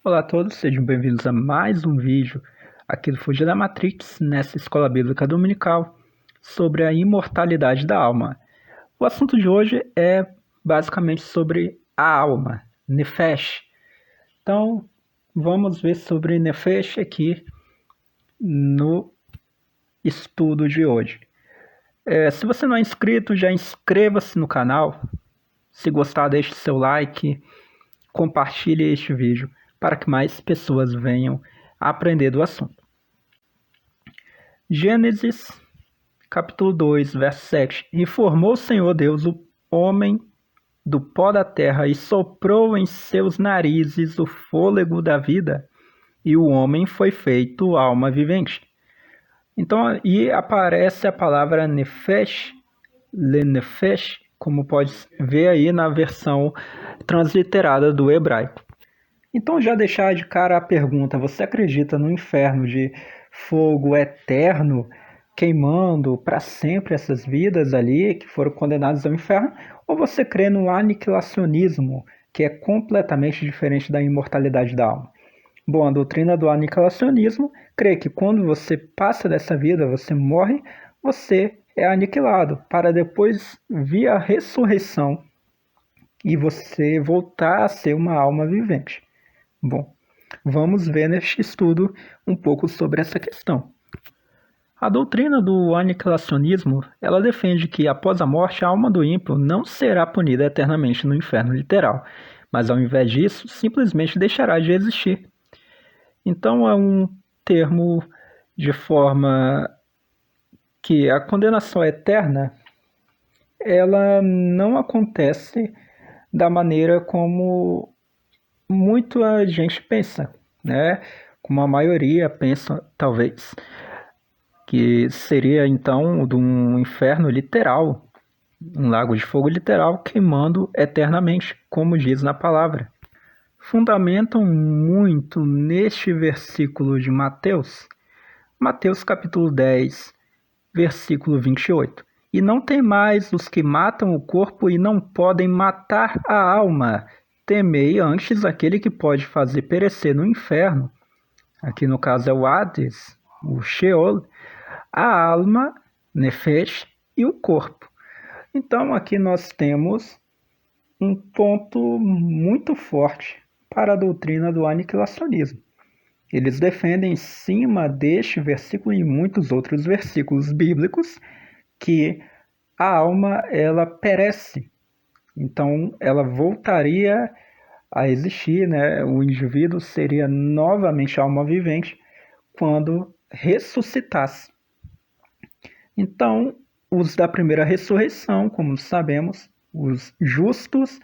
Olá a todos, sejam bem-vindos a mais um vídeo aqui do Fugir da Matrix, nessa escola bíblica dominical, sobre a imortalidade da alma. O assunto de hoje é basicamente sobre a alma, Nefesh. Então, vamos ver sobre Nefesh aqui no estudo de hoje. Se você não é inscrito, já inscreva-se no canal. Se gostar, deixe seu like, compartilhe este vídeo para que mais pessoas venham a aprender do assunto. Gênesis, capítulo 2, verso 7. E formou o Senhor Deus o homem do pó da terra e soprou em seus narizes o fôlego da vida, e o homem foi feito alma vivente. Então, e aparece a palavra nefesh, lenefesh, como pode ver aí na versão transliterada do hebraico. Então, já deixar de cara a pergunta: você acredita no inferno de fogo eterno, queimando para sempre essas vidas ali que foram condenadas ao inferno? Ou você crê no aniquilacionismo, que é completamente diferente da imortalidade da alma? Bom, a doutrina do aniquilacionismo crê que quando você passa dessa vida, você morre, você é aniquilado, para depois vir a ressurreição e você voltar a ser uma alma vivente. Bom, vamos ver neste estudo um pouco sobre essa questão. A doutrina do aniquilacionismo, ela defende que após a morte a alma do ímpio não será punida eternamente no inferno literal, mas ao invés disso, simplesmente deixará de existir. Então é um termo de forma que a condenação eterna, ela não acontece da maneira como muita gente pensa, né? Como a maioria pensa, talvez, que seria então de um inferno literal, um lago de fogo literal queimando eternamente, como diz na palavra. Fundamentam muito neste versículo de Mateus, Mateus capítulo 10, versículo 28. E não temais os que matam o corpo e não podem matar a alma. Temei antes aquele que pode fazer perecer no inferno, aqui no caso é o Hades, o Sheol, a alma, Nefesh, e o corpo. Então aqui nós temos um ponto muito forte para a doutrina do aniquilacionismo. Eles defendem em cima deste versículo e muitos outros versículos bíblicos que a alma ela perece. Então ela voltaria a existir, né? O indivíduo seria novamente alma vivente quando ressuscitasse. Então, os da primeira ressurreição, como sabemos, os justos,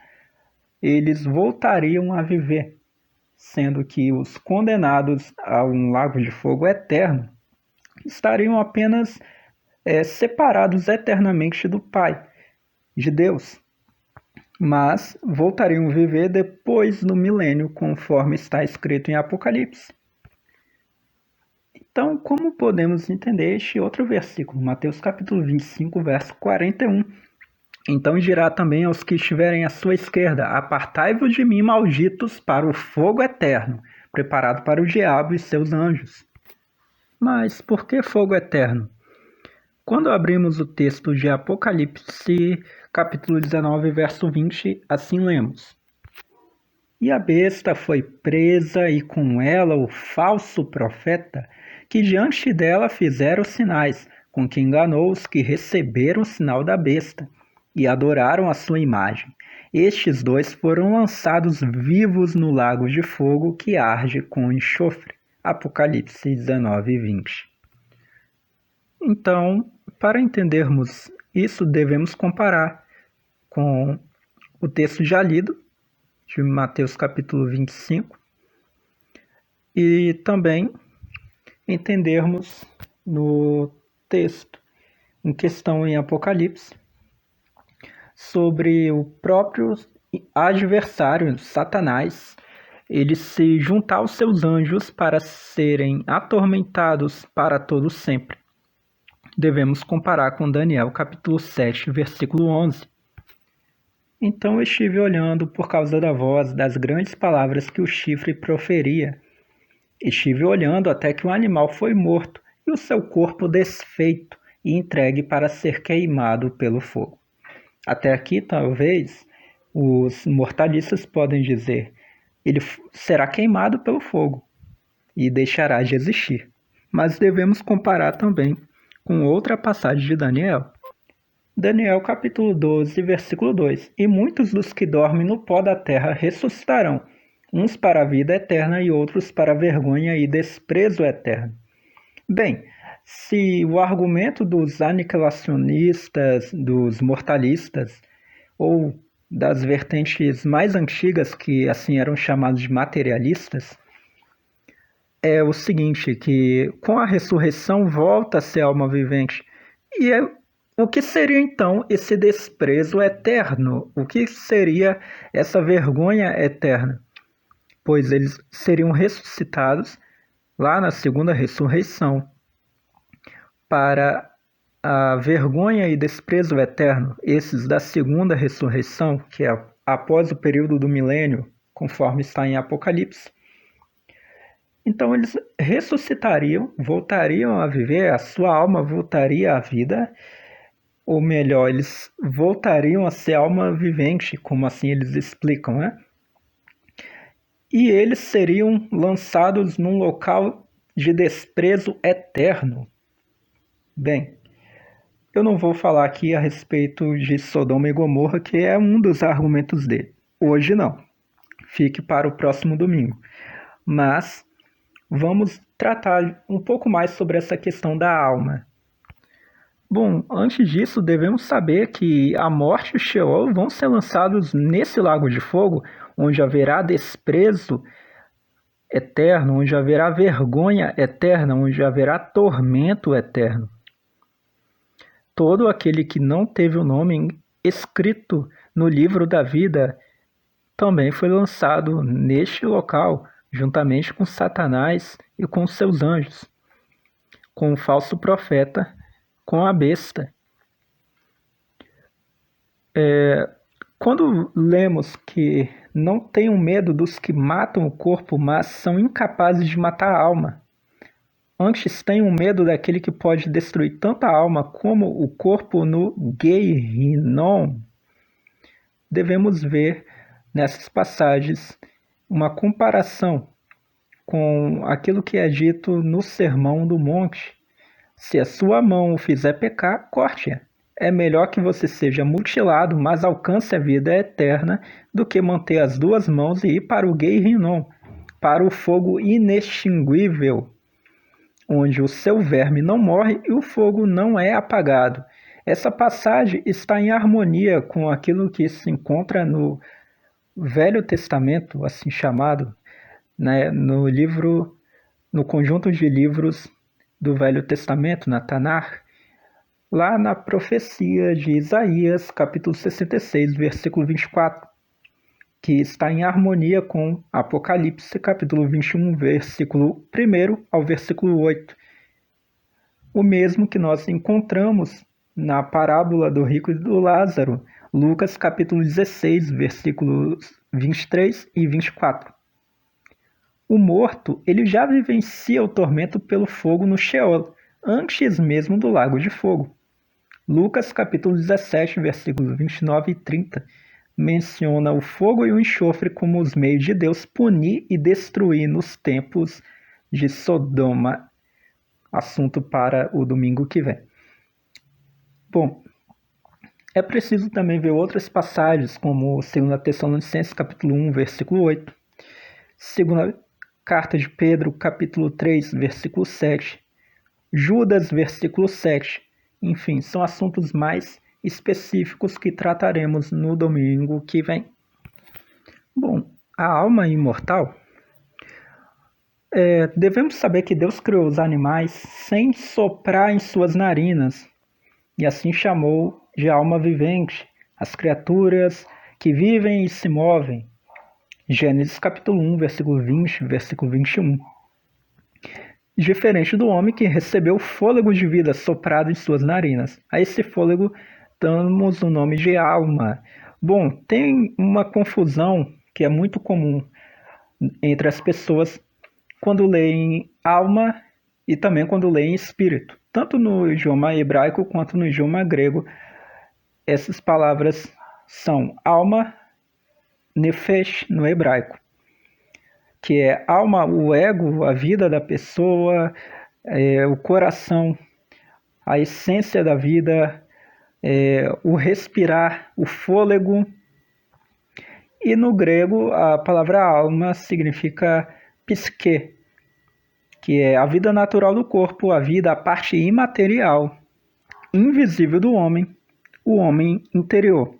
eles voltariam a viver, sendo que os condenados a um lago de fogo eterno estariam apenas separados eternamente do Pai, de Deus, mas voltariam a viver depois do milênio, conforme está escrito em Apocalipse. Então, como podemos entender este outro versículo, Mateus capítulo 25, verso 41? Então dirá também aos que estiverem à sua esquerda: apartai-vos de mim, malditos, para o fogo eterno, preparado para o diabo e seus anjos. Mas por que fogo eterno? Quando abrimos o texto de Apocalipse, capítulo 19, verso 20, assim lemos: E a besta foi presa, e com ela o falso profeta, que diante dela fizeram sinais, com que enganou os que receberam o sinal da besta, e adoraram a sua imagem. Estes dois foram lançados vivos no lago de fogo que arde com enxofre. Apocalipse 19, 20. Então, para entendermos isso, devemos comparar com o texto já lido, de Mateus capítulo 25, e também entendermos no texto em questão em Apocalipse sobre o próprio adversário, Satanás, ele se juntar aos seus anjos para serem atormentados para todo sempre. Devemos comparar com Daniel capítulo 7, versículo 11. Então eu estive olhando por causa da voz, das grandes palavras que o chifre proferia. Estive olhando até que o animal foi morto e o seu corpo desfeito e entregue para ser queimado pelo fogo. Até aqui, talvez, os mortalistas podem dizer: ele será queimado pelo fogo e deixará de existir. Mas devemos comparar também com outra passagem de Daniel. Daniel capítulo 12, versículo 2: E muitos dos que dormem no pó da terra ressuscitarão, uns para a vida eterna e outros para a vergonha e desprezo eterno. Bem, se o argumento dos aniquilacionistas, dos mortalistas, ou das vertentes mais antigas, que assim eram chamados de materialistas, é o seguinte, que com a ressurreição volta a ser alma vivente. E o que seria então esse desprezo eterno? O que seria essa vergonha eterna? Pois eles seriam ressuscitados lá na segunda ressurreição para a vergonha e desprezo eterno, esses da segunda ressurreição, que é após o período do milênio, conforme está em Apocalipse. Então eles ressuscitariam, voltariam a viver, a sua alma voltaria à vida, ou melhor, eles voltariam a ser alma vivente, como assim eles explicam, né? E eles seriam lançados num local de desprezo eterno. Bem, eu não vou falar aqui a respeito de Sodoma e Gomorra, que é um dos argumentos dele. Hoje não. Fique para o próximo domingo. Mas vamos tratar um pouco mais sobre essa questão da alma. Bom, antes disso, devemos saber que a morte e o Sheol vão ser lançados nesse lago de fogo, onde haverá desprezo eterno, onde haverá vergonha eterna, onde haverá tormento eterno. Todo aquele que não teve o nome escrito no livro da vida também foi lançado neste local, juntamente com Satanás e com seus anjos, com o falso profeta, com a besta. Quando lemos que não tenham medo dos que matam o corpo, mas são incapazes de matar a alma, antes tenham medo daquele que pode destruir tanto a alma como o corpo no Gehinnom, devemos ver nessas passagens uma comparação com aquilo que é dito no Sermão do Monte. Se a sua mão o fizer pecar, corte-a. É melhor que você seja mutilado, mas alcance a vida eterna, do que manter as duas mãos e ir para o Gehinnom, para o fogo inextinguível, onde o seu verme não morre e o fogo não é apagado. Essa passagem está em harmonia com aquilo que se encontra no Velho Testamento, assim chamado, né, no conjunto de livros do Velho Testamento, na Tanakh, lá na profecia de Isaías, capítulo 66, versículo 24, que está em harmonia com Apocalipse, capítulo 21, versículo 1 ao versículo 8. O mesmo que nós encontramos na parábola do rico e do Lázaro, Lucas capítulo 16, versículos 23 e 24. O morto, ele já vivencia o tormento pelo fogo no Sheol, antes mesmo do lago de fogo. Lucas capítulo 17, versículos 29 e 30, menciona o fogo e o enxofre como os meios de Deus punir e destruir nos tempos de Sodoma. Assunto para o domingo que vem. Bom, é preciso também ver outras passagens, como 2 Tessalonicenses capítulo 1, versículo 8, 2 Carta de Pedro, capítulo 3, versículo 7, Judas, versículo 7. Enfim, são assuntos mais específicos que trataremos no domingo que vem. Bom, a alma imortal. Devemos saber que Deus criou os animais sem soprar em suas narinas, e assim chamou de alma vivente as criaturas que vivem e se movem. Gênesis capítulo 1, versículo 20, versículo 21. Diferente do homem que recebeu o fôlego de vida soprado em suas narinas. A esse fôlego damos o nome de alma. Bom, tem uma confusão que é muito comum entre as pessoas quando leem alma e também quando leem espírito. Tanto no idioma hebraico quanto no idioma grego, essas palavras são alma, nefesh no hebraico, que é alma, o ego, a vida da pessoa, o coração, a essência da vida, o respirar, o fôlego. E no grego, a palavra alma significa psique, que é a vida natural do corpo, a vida, a parte imaterial, invisível do homem, o homem interior.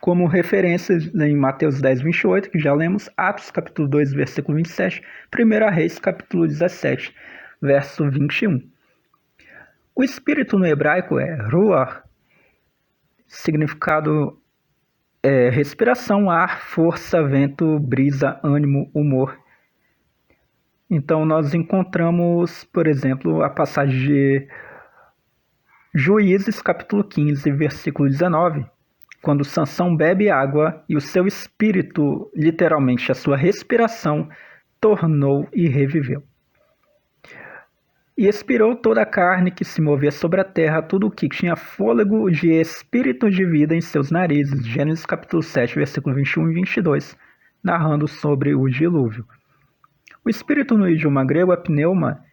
Como referências em Mateus 10, 28, que já lemos, Atos capítulo 2, versículo 27, 1 Reis capítulo 17, verso 21. O espírito no hebraico é ruach, significado respiração, ar, força, vento, brisa, ânimo, humor. Então nós encontramos, por exemplo, a passagem de Juízes capítulo 15, versículo 19, quando Sansão bebe água e o seu espírito, literalmente a sua respiração, tornou e reviveu. E expirou toda a carne que se movia sobre a terra, tudo o que tinha fôlego de espírito de vida em seus narizes. Gênesis capítulo 7, versículo 21 e 22, narrando sobre o dilúvio. O espírito no idioma grego é pneuma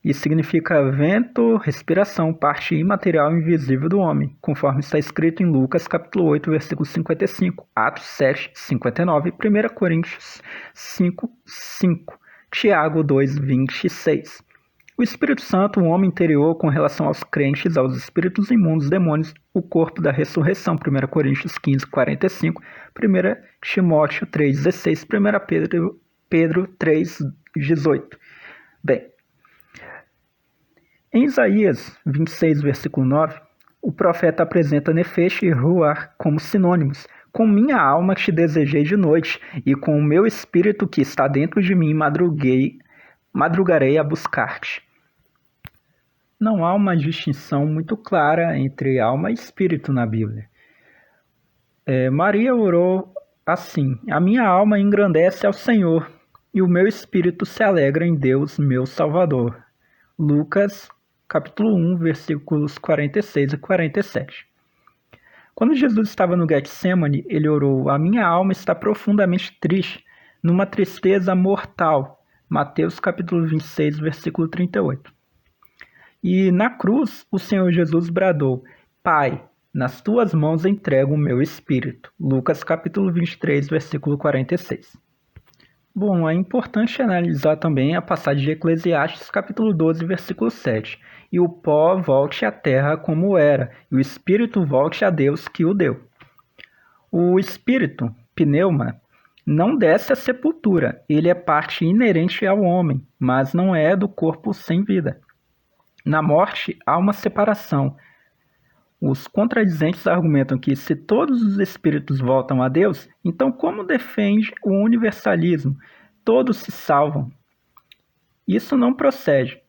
e significa vento, respiração, parte imaterial e invisível do homem, conforme está escrito em Lucas capítulo 8, versículo 55, Atos 7, 59, 1 Coríntios 5, 5, Tiago 2, 26. O Espírito Santo, o homem interior com relação aos crentes, aos espíritos imundos, demônios, o corpo da ressurreição, 1 Coríntios 15, 45, 1 Timóteo 3, 16, 1 Pedro 3, 18. Bem, em Isaías 26, versículo 9, o profeta apresenta Nefesh e Ruach como sinônimos. Com minha alma te desejei de noite, e com o meu espírito que está dentro de mim madrugarei a buscar-te. Não há uma distinção muito clara entre alma e espírito na Bíblia. Maria orou assim: a minha alma engrandece ao Senhor, e o meu espírito se alegra em Deus, meu Salvador. Lucas, capítulo 1, versículos 46 e 47. Quando Jesus estava no Getsemane, ele orou: a minha alma está profundamente triste, numa tristeza mortal. Mateus, capítulo 26, versículo 38. E na cruz, o Senhor Jesus bradou: Pai, nas tuas mãos entrego o meu espírito. Lucas capítulo 23, versículo 46. Bom, é importante analisar também a passagem de Eclesiastes capítulo 12, versículo 7. E o pó volte à terra como era, e o espírito volte a Deus que o deu. O espírito, pneuma, não desce à sepultura. Ele é parte inerente ao homem, mas não é do corpo sem vida. Na morte, há uma separação. Os contradizentes argumentam que, se todos os espíritos voltam a Deus, então como defende o universalismo? Todos se salvam. Isso não procede.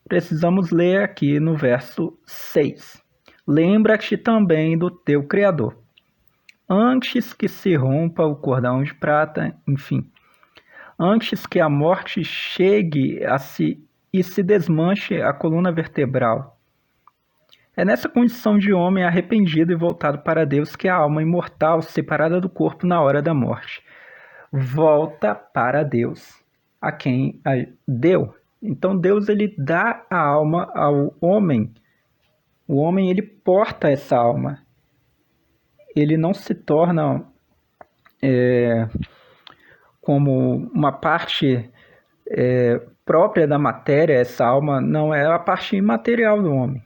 Precisamos ler aqui no verso 6. Lembra-te também do teu Criador, antes que se rompa o cordão de prata, enfim, antes que a morte chegue e se desmanche a coluna vertebral. É nessa condição de homem arrependido e voltado para Deus que a alma imortal, separada do corpo na hora da morte, volta para Deus, a quem a deu. Então Deus ele dá a alma ao homem. O homem ele porta essa alma. Ele não se torna como uma parte própria da matéria. Essa alma não é a parte imaterial do homem.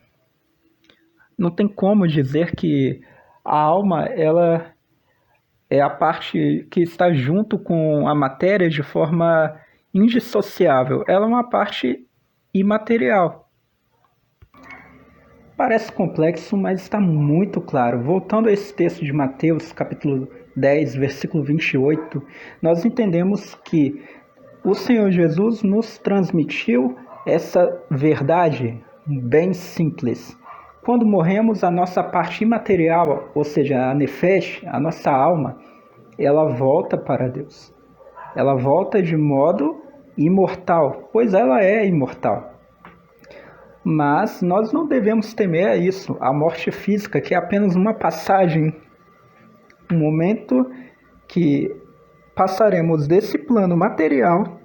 Não tem como dizer que a alma ela é a parte que está junto com a matéria de forma indissociável. Ela é uma parte imaterial. Parece complexo, mas está muito claro. Voltando a esse texto de Mateus, capítulo 10, versículo 28, nós entendemos que o Senhor Jesus nos transmitiu essa verdade bem simples. Quando morremos, a nossa parte imaterial, ou seja, a nefesh, a nossa alma, ela volta para Deus. Ela volta de modo imortal, pois ela é imortal. Mas nós não devemos temer a isso, a morte física, que é apenas uma passagem, um momento que passaremos desse plano material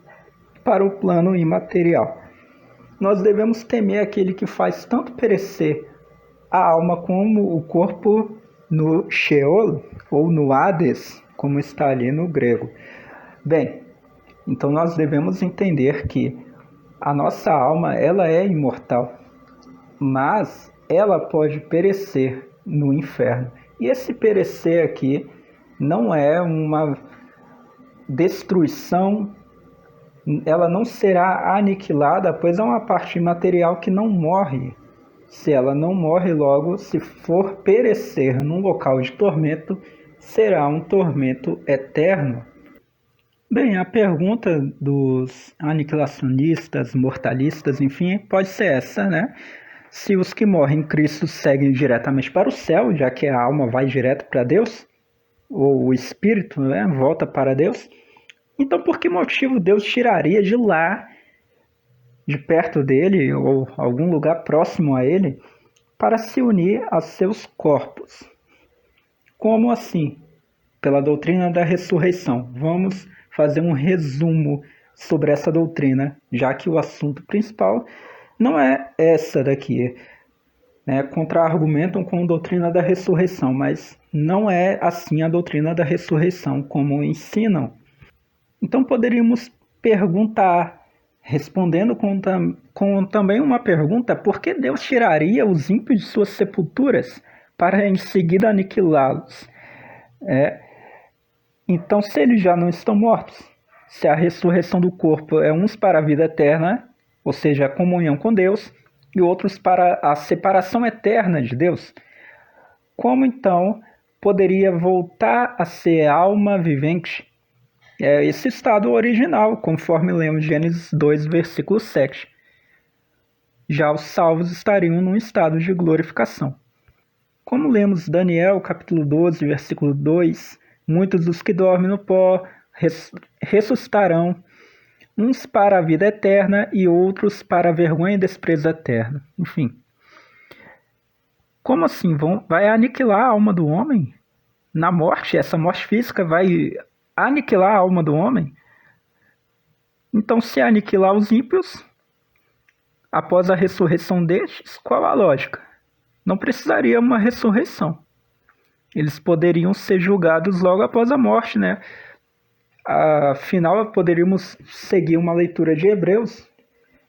para o plano imaterial. Nós devemos temer aquele que faz tanto perecer a alma como o corpo no Sheol ou no Hades, como está ali no grego. Bem, então nós devemos entender que a nossa alma ela é imortal, mas ela pode perecer no inferno. E esse perecer aqui não é uma destruição, ela não será aniquilada, pois é uma parte material que não morre. Se ela não morre logo, se for perecer num local de tormento, será um tormento eterno. Bem, a pergunta dos aniquilacionistas, mortalistas, enfim, pode ser essa, né? Se os que morrem em Cristo seguem diretamente para o céu, já que a alma vai direto para Deus, ou o espírito, né, volta para Deus, então por que motivo Deus tiraria de lá, de perto dele, ou algum lugar próximo a ele, para se unir a seus corpos? Como assim? Pela doutrina da ressurreição. Vamos fazer um resumo sobre essa doutrina, já que o assunto principal não é essa daqui. Contra-argumentam com a doutrina da ressurreição, mas não é assim a doutrina da ressurreição como ensinam. Então poderíamos perguntar, respondendo com também uma pergunta, por que Deus tiraria os ímpios de suas sepulturas para em seguida aniquilá-los? Então, se eles já não estão mortos, se a ressurreição do corpo é uns para a vida eterna, ou seja, a comunhão com Deus, e outros para a separação eterna de Deus, como então poderia voltar a ser alma vivente? É esse estado original, conforme lemos Gênesis 2, versículo 7. Já os salvos estariam num estado de glorificação. Como lemos Daniel, capítulo 12, versículo 2, muitos dos que dormem no pó ressuscitarão, uns para a vida eterna e outros para a vergonha e desprezo eterno. Enfim. Como assim? Vai aniquilar a alma do homem? Na morte, essa morte física vai aniquilar a alma do homem? Então, se aniquilar os ímpios, após a ressurreição destes, qual a lógica? Não precisaria uma ressurreição. Eles poderiam ser julgados logo após a morte, né? Afinal, poderíamos seguir uma leitura de Hebreus,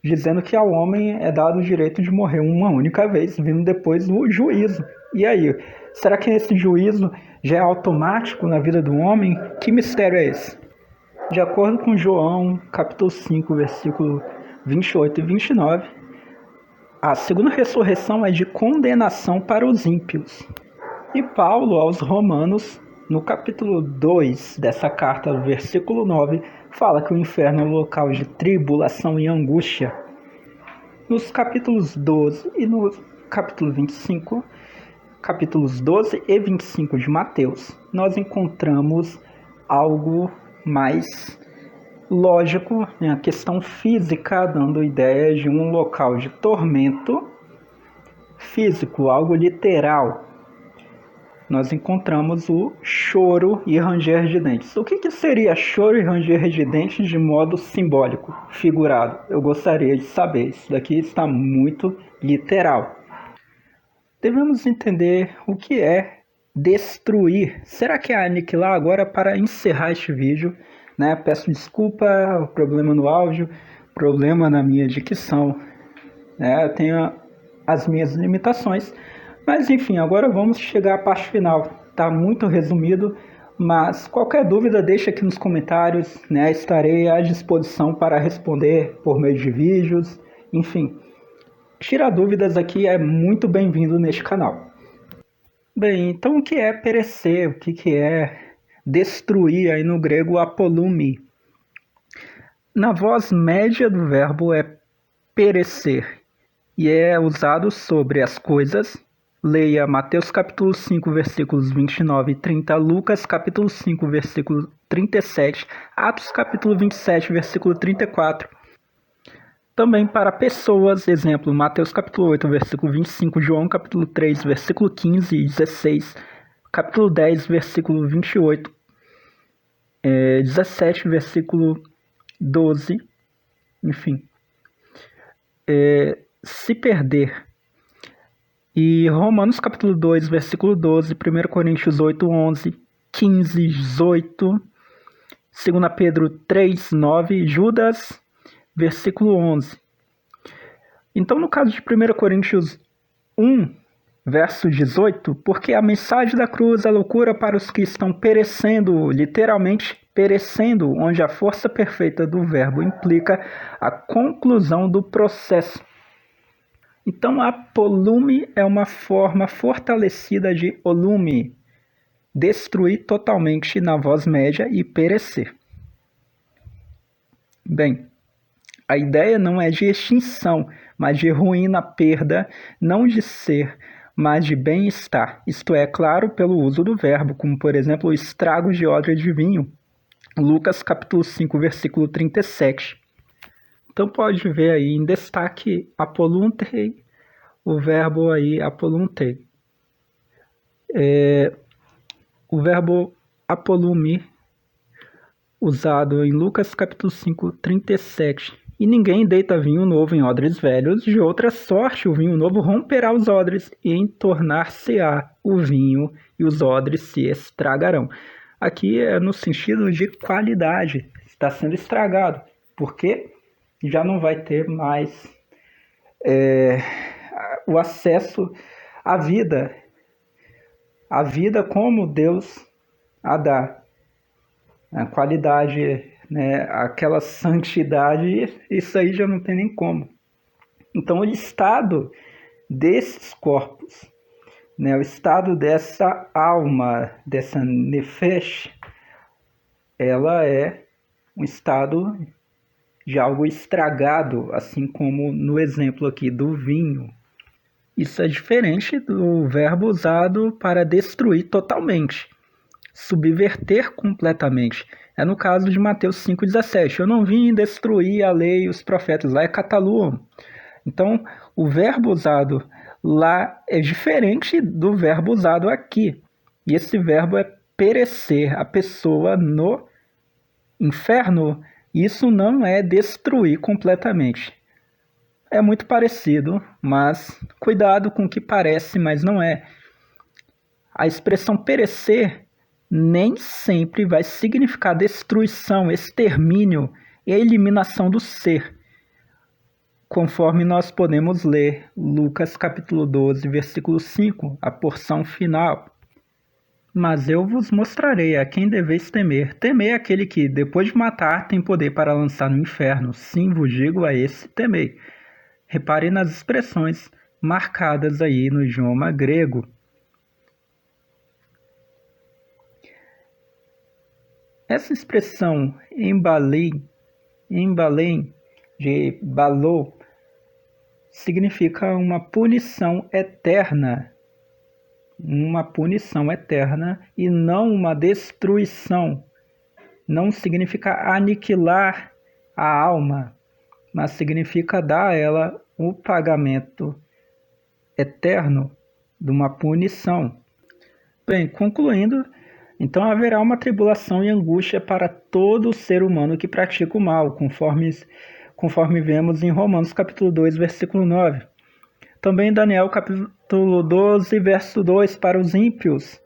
dizendo que ao homem é dado o direito de morrer uma única vez, vindo depois o juízo. E aí, será que esse juízo já é automático na vida do homem? Que mistério é esse? De acordo com João, capítulo 5, versículo 28 e 29, a segunda ressurreição é de condenação para os ímpios. E Paulo, aos Romanos, no capítulo 2 dessa carta, versículo 9, fala que o inferno é um local de tribulação e angústia. Nos capítulos 12 e no capítulo 25, capítulos 12 e 25 de Mateus, nós encontramos algo mais lógico, a questão física, dando ideia de um local de tormento físico, algo literal. Nós encontramos o choro e ranger de dentes. O que seria choro e ranger de dentes de modo simbólico, figurado? Eu gostaria de saber. Isso daqui está muito literal. Devemos entender o que é destruir. Será que é aniquilar? Agora, para encerrar este vídeo, peço desculpa, o problema no áudio, problema na minha dicção. Eu tenho as minhas limitações. Mas enfim, agora vamos chegar à parte final. Está muito resumido, mas qualquer dúvida deixa aqui nos comentários, estarei à disposição para responder por meio de vídeos, enfim. Tirar dúvidas aqui é muito bem-vindo neste canal. Bem, então o que é perecer? O que é destruir? Aí no grego apolume. Na voz média do verbo é perecer e é usado sobre as coisas leia Mateus capítulo 5, versículos 29 e 30, Lucas capítulo 5, versículo 37, Atos capítulo 27, versículo 34. Também para pessoas, exemplo, Mateus capítulo 8, versículo 25, João capítulo 3, versículo 15 e 16, capítulo 10, versículo 28, 17, versículo 12, enfim. Se perder. E Romanos capítulo 2, versículo 12, 1 Coríntios 8, 11, 15, 18, 2 Pedro 3, 9, Judas, versículo 11. Então, no caso de 1 Coríntios 1, verso 18, porque a mensagem da cruz é loucura para os que estão perecendo, literalmente perecendo, onde a força perfeita do verbo implica a conclusão do processo. Então, apolume é uma forma fortalecida de olume, destruir totalmente na voz média e perecer. Bem, a ideia não é de extinção, mas de ruína, perda, não de ser, mas de bem-estar. Isto é, claro, pelo uso do verbo, como por exemplo o estrago de odre de vinho. Lucas capítulo 5, versículo 37. Então pode ver aí em destaque apoluntei, o verbo aí apoluntei. O verbo apolume, usado em Lucas capítulo 5, 37. E ninguém deita vinho novo em odres velhos, de outra sorte o vinho novo romperá os odres, e entornar-se-á o vinho, e os odres se estragarão. Aqui é no sentido de qualidade, está sendo estragado, porque já não vai ter mais o acesso à vida como Deus a dá. A qualidade, né, aquela santidade, isso aí já não tem nem como. Então, o estado desses corpos, né, o estado dessa alma, dessa nefesh, ela é um estado de algo estragado, assim como no exemplo aqui do vinho. Isso é diferente do verbo usado para destruir totalmente, subverter completamente. É no caso de Mateus 5,17. Eu não vim destruir a lei e os profetas. Lá é cataluam. Então, o verbo usado lá é diferente do verbo usado aqui. E esse verbo é perecer, a pessoa no inferno. Isso não é destruir completamente. É muito parecido, mas cuidado com o que parece, mas não é. A expressão perecer nem sempre vai significar destruição, extermínio e eliminação do ser, conforme nós podemos ler Lucas capítulo 12, versículo 5, a porção final. Mas eu vos mostrarei a quem deveis temer. Temei aquele que, depois de matar, tem poder para lançar no inferno. Sim, vos digo a esse temei. Repare nas expressões marcadas aí no idioma grego. Essa expressão embalei, de balou, significa uma punição eterna e não uma destruição. Não significa aniquilar a alma, mas significa dar a ela o pagamento eterno de uma punição. Bem, concluindo, então haverá uma tribulação e angústia para todo ser humano que pratica o mal, conforme vemos em Romanos capítulo 2, versículo 9. Também em Daniel capítulo 12, verso 2, para os ímpios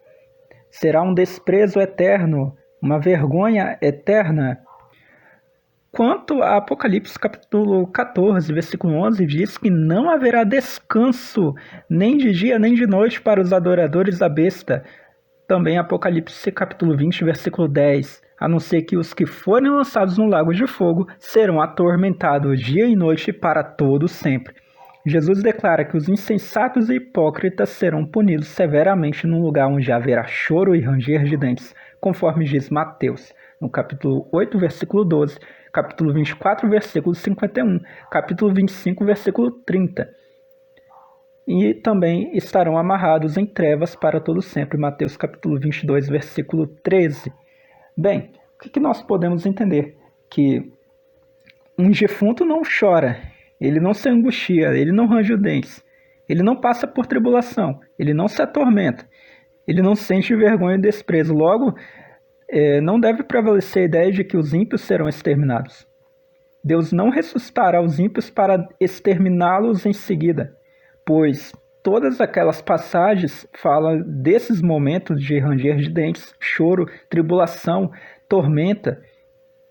será um desprezo eterno, uma vergonha eterna. Quanto a Apocalipse capítulo 14, versículo 11, diz que não haverá descanso, nem de dia nem de noite para os adoradores da besta. Também Apocalipse capítulo 20, versículo 10, a não ser que os que forem lançados no lago de fogo serão atormentados dia e noite para todo sempre. Jesus declara que os insensatos e hipócritas serão punidos severamente num lugar onde haverá choro e ranger de dentes, conforme diz Mateus, no capítulo 8, versículo 12, capítulo 24, versículo 51, capítulo 25, versículo 30. e também estarão amarrados em trevas para todo sempre. Mateus capítulo 22, versículo 13. Bem, o que nós podemos entender? Que um defunto não chora, ele não se angustia, ele não range os dentes, ele não passa por tribulação, ele não se atormenta, ele não sente vergonha e desprezo. Logo, não deve prevalecer a ideia de que os ímpios serão exterminados. Deus não ressuscitará os ímpios para exterminá-los em seguida, pois todas aquelas passagens falam desses momentos de ranger de dentes, choro, tribulação, tormenta,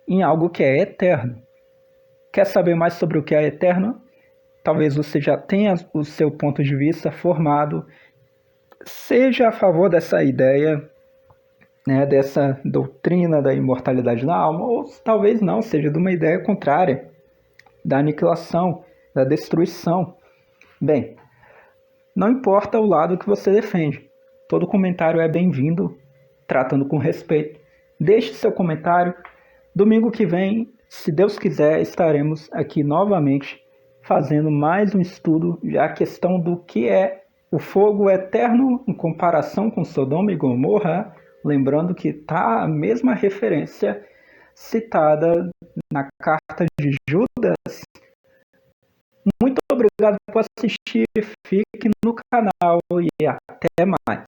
em algo que é eterno. Quer saber mais sobre o que é eterno? Talvez você já tenha o seu ponto de vista formado, seja a favor dessa ideia, né, dessa doutrina da imortalidade da alma, ou talvez não, seja de uma ideia contrária, da aniquilação, da destruição. Bem, não importa o lado que você defende, todo comentário é bem-vindo, tratando com respeito. Deixe seu comentário. Domingo que vem, se Deus quiser, estaremos aqui novamente fazendo mais um estudo da questão do que é o fogo eterno em comparação com Sodoma e Gomorra, lembrando que está a mesma referência citada na carta de Judas. Muito obrigado por assistir, fique no canal e até mais.